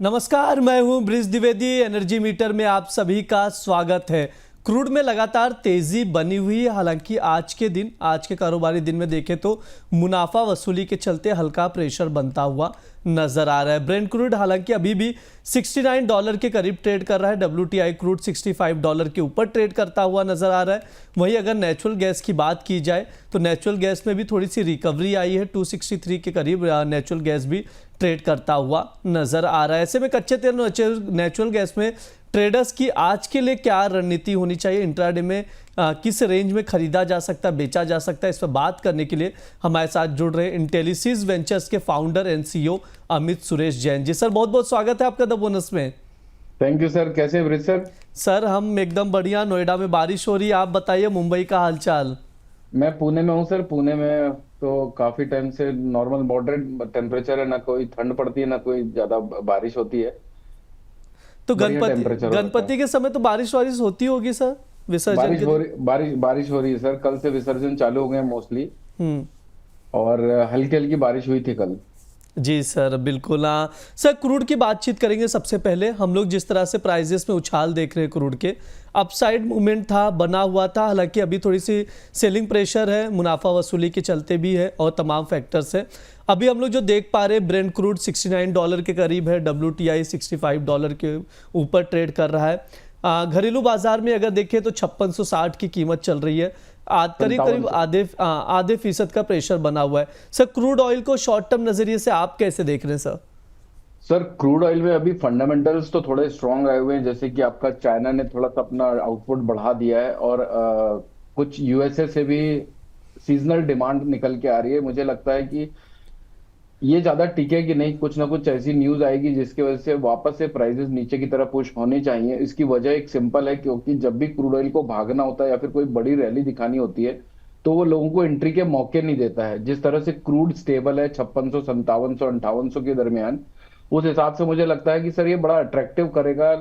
नमस्कार, मैं हूं ब्रिज द्विवेदी। एनर्जी मीटर में आप सभी का स्वागत है। क्रूड में लगातार तेजी बनी हुई है। हालांकि आज के कारोबारी दिन में देखें तो मुनाफा वसूली के चलते हल्का प्रेशर बनता हुआ नजर आ रहा है। ब्रेंट क्रूड हालांकि अभी भी $69 के करीब ट्रेड कर रहा है। WTI क्रूड $65 के ऊपर ट्रेड करता हुआ नजर आ रहा है। वहीं अगर नेचुरल गैस की बात की जाए तो नेचुरल गैस में भी थोड़ी सी रिकवरी आई है। 263 के करीब नेचुरल गैस भी ट्रेड करता हुआ नजर आ रहा है। ऐसे में कच्चे तेल नेचुरल गैस में ट्रेडर्स की आज के लिए क्या रणनीति होनी चाहिए, इंट्राडे में किस रेंज में खरीदा जा सकता है, बेचा जा सकता है, इस पर बात करने के लिए हमारे साथ जुड़ रहे इंटेलिसिस वेंचर्स के founder and CEO Amit Suresh Jain ji. Sir बहुत बहुत स्वागत है आपका द बोनस में। Thank you sir. कैसे ब्रिज सर? सर हम एकदम बढ़िया। नोएडा में बारिश हो रही है, आप बताइए मुंबई का हालचाल। मैं पुणे में हूँ सर। पुणे में तो काफी टाइम से नॉर्मल मॉडरेट टेम्परेचर है, ना कोई ठंड पड़ती है ना कोई ज्यादा बारिश होती है। तो बढ़िया टेम्परेचर हो रखा है। गणपति के समय तो बारिश वारिश होती होगी सर, विसर्जन बारिश के हो दिन। रही बारिश हो रही है सर। कल से विसर्जन चालू हो गए मोस्टली, हम्म। और हल्की हल्की बारिश हुई थी कल। जी सर, बिल्कुल। हाँ सर, क्रूड की बातचीत करेंगे। सबसे पहले हम लोग जिस तरह से प्राइजेस में उछाल देख रहे हैं क्रूड के, अपसाइड मूवमेंट था, बना हुआ था। हालांकि अभी थोड़ी सी सेलिंग प्रेशर है, मुनाफा वसूली के चलते भी है और तमाम फैक्टर्स है। अभी हम लोग जो देख पा रहे हैं, ब्रेंट क्रूड $69 के करीब है, WTI $65 के ऊपर ट्रेड कर रहा है। घरेलू बाजार में अगर देखें तो 5660 की कीमत चल रही है। करीब करीब 5700। आधे फीसद का प्रेशर बना हुआ है। सर क्रूड ऑयल को शॉर्ट टर्म नजरिए से आप कैसे देख रहे हैं सर? सर क्रूड ऑयल में अभी फंडामेंटल्स तो थोड़े स्ट्रांग आए हुए हैं, जैसे कि आपका चाइना ने थोड़ा सा अपना आउटपुट बढ़ा दिया है, और कुछ यूएसए से भी सीजनल डिमांड निकल के आ रही है। मुझे लगता है कि ये ज्यादा टिकेगी नहीं, कुछ ना कुछ ऐसी न्यूज आएगी जिसकी वजह से वापस से प्राइसेस नीचे की तरफ पुश होने चाहिए। इसकी वजह एक सिंपल है, क्योंकि जब भी क्रूड ऑयल को भागना होता है या फिर कोई बड़ी रैली दिखानी होती है तो वो लोगों को एंट्री के मौके नहीं देता है। जिस तरह से क्रूड स्टेबल है 5600, 5700, 5800 के दरमियान, उस हिसाब से मुझे लगता है कि सर ये बड़ा अट्रैक्टिव करेगा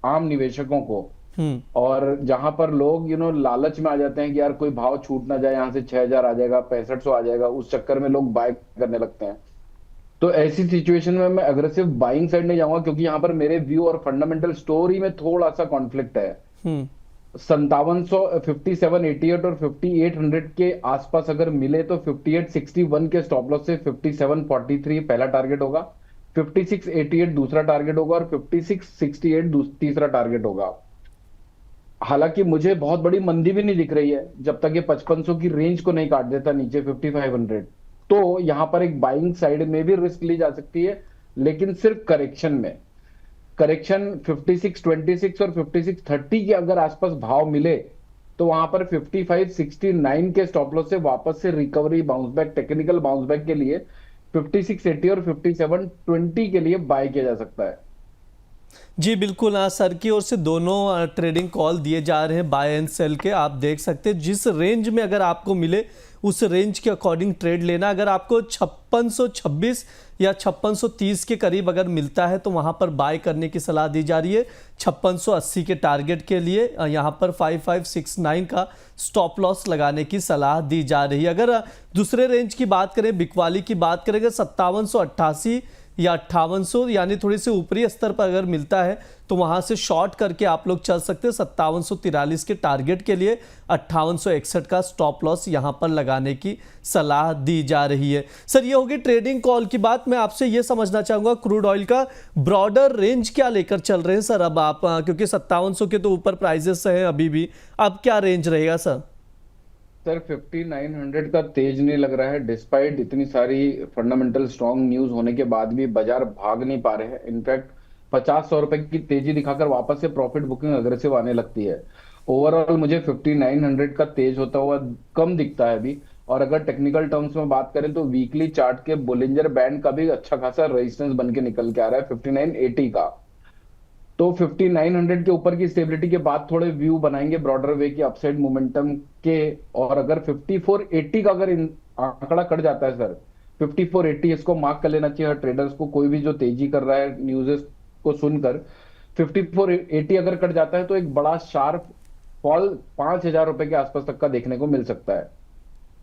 आम निवेशकों को। हम्म। और जहां पर लोग लालच में आ जाते हैं कि यार कोई भाव छूट ना जाए, यहाँ से 6000 आ जाएगा, 6500 आ जाएगा, उस चक्कर में लोग बाय करने लगते हैं। तो ऐसी सिचुएशन में मैं अग्रेसिव बाइंग साइड नहीं जाऊंगा, क्योंकि यहाँ पर मेरे व्यू और फंडामेंटल स्टोरी में थोड़ा सा कॉन्फ्लिक्ट है। हम्म। 5700, 5788 और 5800 के आसपास अगर मिले तो 5861 के स्टॉप लॉस से 5743 पहला टारगेट होगा, 5688 दूसरा टारगेट होगा, और 5668 तीसरा टारगेट होगा। हालांकि मुझे बहुत बड़ी मंदी भी नहीं दिख रही है जब तक ये 5500 की रेंज को नहीं काट देता नीचे 5500। तो यहां पर एक बाइंग साइड में भी रिस्क ली जा सकती है, लेकिन सिर्फ करेक्शन में। करेक्शन 5626 और 5630 के अगर आसपास भाव मिले तो वहां पर 5569 के स्टॉप लॉस से वापस से recovery, bounce back, technical bounce back के लिए 5680 और 5720 के लिए बाय किया जा सकता है। जी बिल्कुल। हाँ, सर की ओर से दोनों ट्रेडिंग कॉल दिए जा रहे हैं बाय एंड सेल के। आप देख सकते हैं जिस रेंज में अगर आपको मिले उस रेंज के अकॉर्डिंग ट्रेड लेना। अगर आपको 5626 या 5630 के करीब अगर मिलता है तो वहां पर बाय करने की सलाह दी जा रही है। 5680 के टारगेट के लिए यहां पर 5569 का स्टॉप लॉस लगाने की सलाह दी जा रही है। अगर दूसरे रेंज की बात करें, बिकवाली की बात करें, 5788 या 5800 यानी थोड़ी सी ऊपरी स्तर पर अगर मिलता है तो वहां से शॉर्ट करके आप लोग चल सकते हैं। 5743 के टारगेट के लिए 5861 का स्टॉप लॉस यहां पर लगाने की सलाह दी जा रही है। सर ये होगी ट्रेडिंग कॉल की बात। मैं आपसे ये समझना चाहूंगा क्रूड ऑयल का ब्रॉडर रेंज क्या लेकर चल रहे हैं सर अब आप, क्योंकि 5700 के तो ऊपर प्राइजेस हैं अभी भी, अब क्या रेंज रहेगा सर? सर 5900 का तेज नहीं लग रहा है, डिस्पाइट इतनी सारी फंडामेंटल स्ट्रांग न्यूज होने के बाद भी बाजार भाग नहीं पा रहे हैं। इनफैक्ट 50-100 रुपए की तेजी दिखाकर वापस से प्रॉफिट बुकिंग अग्रेसिव आने लगती है। ओवरऑल मुझे 5900 का तेज होता हुआ कम दिखता है अभी। और अगर टेक्निकल टर्म्स में बात करें तो वीकली चार्ट के बोलिंजर बैंड का भी अच्छा खासा रेजिस्टेंस बन के निकल के आ रहा है 5980 का। तो 5900 के ऊपर की स्टेबिलिटी के बाद थोड़े व्यू बनाएंगे ब्रॉडर वे की अपसाइड मोमेंटम के। और अगर 5480 का अगर आंकड़ा कट जाता है सर, 5480 इसको मार्क कर लेना चाहिए ट्रेडर्स को। कोई भी जो तेजी कर रहा है न्यूज़ को सुनकर, 5480 अगर कट जाता है तो एक बड़ा शार्प फॉल 5000 रुपए के आसपास तक का देखने को मिल सकता है।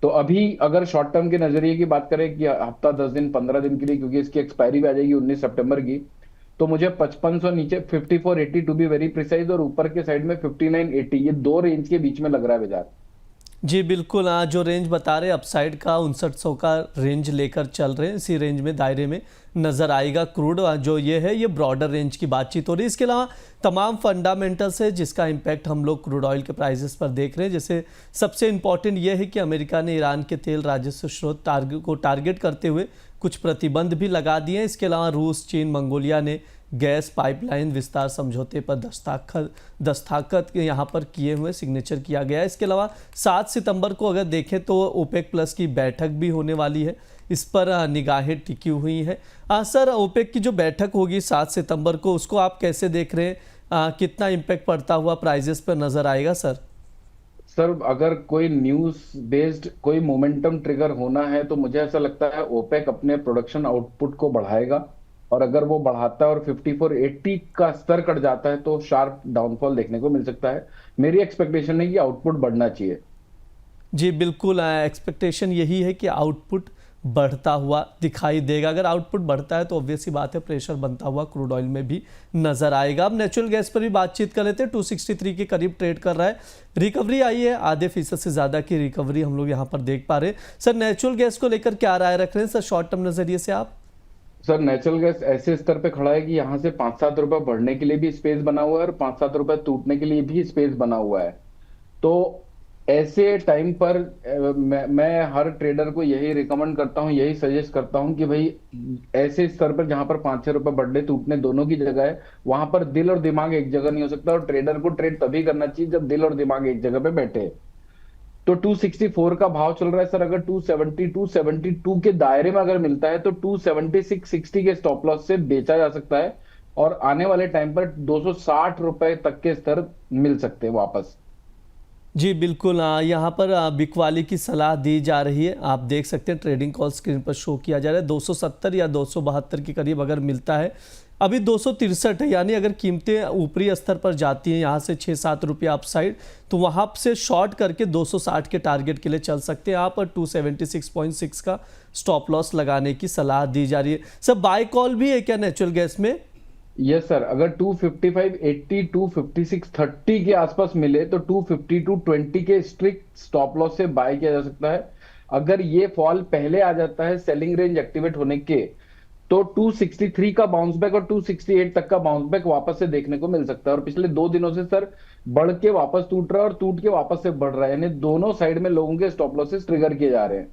तो अभी अगर शॉर्ट टर्म के नजरिए की बात करें कि हफ्ता 10 दिन 15 दिन के लिए, क्योंकि इसकी एक्सपायरी भी आ जाएगी 19 सितंबर की, तो मुझे 5500 नीचे 5480 टू बी वेरी प्रिसाइज, और ऊपर के साइड में 5980, ये दो रेंज के बीच में लग रहा है बाजार। जी बिल्कुल, जो रेंज बता रहे अपसाइड का 5900 का रेंज लेकर चल रहे हैं, इसी रेंज में दायरे में नज़र आएगा क्रूड। जो ये है ये ब्रॉडर रेंज की बातचीत हो रही है। इसके अलावा तमाम फंडामेंटल्स है जिसका इम्पैक्ट हम लोग क्रूड ऑयल के प्राइसेस पर देख रहे हैं। जैसे सबसे इम्पॉर्टेंट ये है कि अमेरिका ने ईरान के तेल राजस्व स्रोत को टारगेट करते हुए कुछ प्रतिबंध भी लगा दिए हैं। इसके अलावा रूस, चीन, मंगोलिया ने गैस पाइपलाइन विस्तार समझौते पर दस्तखत यहाँ पर किए हुए सिग्नेचर किया गया है। इसके अलावा 7 सितंबर को अगर देखें तो ओपेक प्लस की बैठक भी होने वाली है, इस पर निगाहें टिकी हुई हैं। सर, ओपेक की जो बैठक होगी 7 सितंबर को, उसको आप कैसे देख रहे हैं? कितना इम्पैक्ट पड़ता हुआ प्राइजेस पर नज़र आएगा सर? सर, अगर कोई न्यूज बेस्ड कोई मोमेंटम ट्रिगर होना है तो मुझे ऐसा लगता है ओपेक अपने प्रोडक्शन आउटपुट को बढ़ाएगा, और अगर वो बढ़ाता है और 5480 का स्तर कट जाता है तो शार्प डाउनफॉल देखने को मिल सकता है। मेरी एक्सपेक्टेशन है कि आउटपुट बढ़ना चाहिए। जी बिल्कुल, एक्सपेक्टेशन यही है कि आउटपुट बढ़ता हुआ दिखाई देगा। अगर आउटपुट बढ़ता है तो ऑब्वियस सी बात है प्रेशर बनता हुआ क्रूड ऑयल में भी नजर आएगा। अब नेचुरल गैस पर भी बातचीत कर लेते हैं। 263 के करीब ट्रेड कर रहा है, रिकवरी आई है, आधे फीसद से ज़्यादा की रिकवरी हम लोग यहाँ पर देख पा रहे हैं। सर, नेचुरल गैस को लेकर क्या राय रख रहे हैं सर शॉर्ट टर्म नज़रिए से आप? सर, नेचुरल गैस ऐसे स्तर पे खड़ा है कि यहाँ से 5-7 रुपए बढ़ने के लिए भी स्पेस बना हुआ है और 5-7 रुपए टूटने के लिए भी स्पेस बना हुआ है। तो ऐसे टाइम पर मैं हर ट्रेडर को यही रिकमेंड करता हूँ, यही सजेस्ट करता हूँ कि भाई ऐसे स्तर पर जहां पर 5-6 रुपए बढ़ने टूटने दोनों की जगह है, वहां पर दिल और दिमाग एक जगह नहीं हो सकता, और ट्रेडर को ट्रेड तभी करना चाहिए जब दिल और दिमाग एक जगह पे बैठे। तो 264 का भाव चल रहा है सर। अगर 270 272 के दायरे में अगर मिलता है तो 276.60 के स्टॉप लॉस से बेचा जा सकता है, और आने वाले टाइम पर 260 रुपए तक के स्तर मिल सकते हैं वापस। जी बिल्कुल, यहाँ पर बिकवाली की सलाह दी जा रही है। आप देख सकते हैं ट्रेडिंग कॉल स्क्रीन पर शो किया जा रहा है। 270 या 272 के करीब अगर मिलता है, अभी 263 है, यानी अगर कीमतें ऊपरी स्तर पर जाती हैं यहाँ से 6-7 रुपया अपसाइड, तो वहाँ से शॉर्ट करके 260 के टारगेट के लिए चल सकते हैं आप, और 276.6 का स्टॉप लॉस लगाने की सलाह दी जा रही है। सर, बाय कॉल भी है क्या नेचुरल गैस में? यस सर, अगर 255.80 256.30 के आसपास मिले तो 252.20 के स्ट्रिक्ट स्टॉप लॉस से बाय किया जा सकता है। अगर ये फॉल पहले आ जाता है सेलिंग रेंज एक्टिवेट होने के, तो 263 का बाउंस बैक और 268 तक का बाउंस बैक वापस से देखने को मिल सकता है। और पिछले 2 दिनों से सर बढ़ के वापस टूट रहा है और टूट के वापस से बढ़ रहा है, यानी दोनों साइड में लोगों के स्टॉप लॉसेस ट्रिगर किए जा रहे हैं।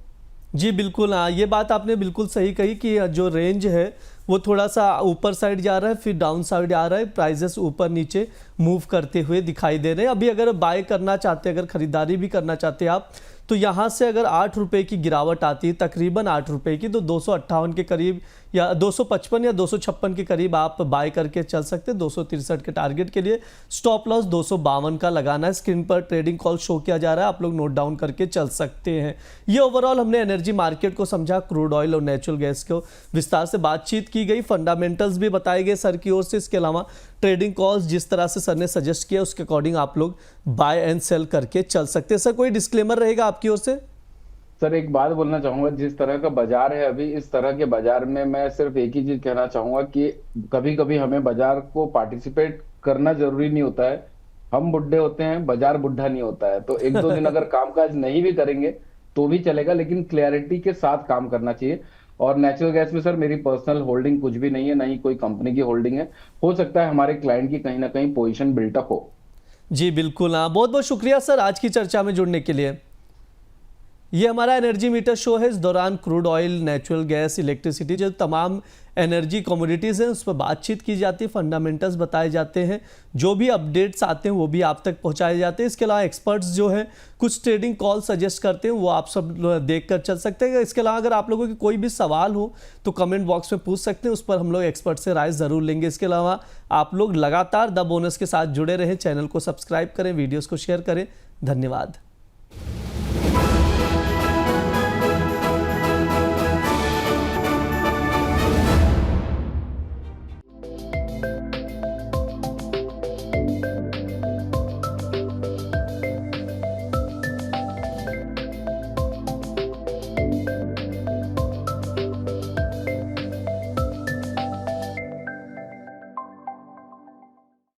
जी बिल्कुल, ये बात आपने बिल्कुल सही कही कि जो रेंज है वो थोड़ा सा ऊपर साइड जा रहा है, फिर डाउन साइड आ रहा है, प्राइजेस ऊपर नीचे मूव करते हुए दिखाई दे रहे हैं। अभी अगर बाय करना चाहते हैं, अगर खरीदारी भी करना चाहते हैं आप, तो यहाँ से अगर 8 रुपये की गिरावट आती है, तकरीबन 8 रुपये की, तो 258 के करीब या 255 या 256 के करीब आप बाय करके चल सकते हैं। 263 के टारगेट के लिए स्टॉप लॉस 252 का लगाना है। स्क्रीन पर ट्रेडिंग कॉल शो किया जा रहा है, आप लोग नोट डाउन करके चल सकते हैं। ये ओवरऑल हमने एनर्जी मार्केट को समझा, क्रूड ऑयल और नेचुरल गैस को विस्तार से बातचीत की गई, फंडामेंटल्स भी बताए गए सर की ओर से। इसके अलावा ट्रेडिंग कॉल्स जिस तरह से सर ने सजेस्ट किया उसके अकॉर्डिंग आप लोग बाय एंड सेल करके चल सकते हैं। सर, कोई डिस्क्लेमर रहेगा आपकी ओर से? सर, एक बात बोलना चाहूंगा, जिस तरह का बाजार है अभी, इस तरह के बाजार में मैं सिर्फ एक ही चीज कहना चाहूंगा कि कभी कभी हमें बाजार को पार्टिसिपेट करना जरूरी नहीं होता है। हम बुढ़े होते हैं, बाजार बुढ़ा नहीं होता है। तो 1-2 दिन अगर कामकाज नहीं भी करेंगे तो भी चलेगा, लेकिन क्लैरिटी के साथ काम करना चाहिए। और नेचुरल गैस में सर मेरी पर्सनल होल्डिंग कुछ भी नहीं है, ना ही कोई कंपनी की होल्डिंग है। हो सकता है हमारे क्लाइंट की कहीं ना कहीं पोजीशन बिल्टअप हो। जी बिल्कुल, बहुत बहुत शुक्रिया सर आज की चर्चा में जुड़ने के लिए। ये हमारा एनर्जी मीटर शो है। इस दौरान crude oil, natural gas, electricity, जो तमाम एनर्जी कमोडिटीज़ हैं उस पर बातचीत की जाती है, फंडामेंटल्स बताए जाते हैं, जो भी अपडेट्स आते हैं वो भी आप तक पहुंचाए जाते हैं। इसके अलावा एक्सपर्ट्स जो है कुछ ट्रेडिंग कॉल सजेस्ट करते हैं, वो आप सब देख कर चल सकते हैं। इसके अलावा अगर आप लोगों की कोई भी सवाल हो तो कमेंट बॉक्स में पूछ सकते हैं, उस पर हम लोग एक्सपर्ट से राय ज़रूर लेंगे। इसके अलावा आप लोग लगातार द बोनस के साथ जुड़े रहें, चैनल को सब्सक्राइब करें, वीडियोज़ को शेयर करें। धन्यवाद।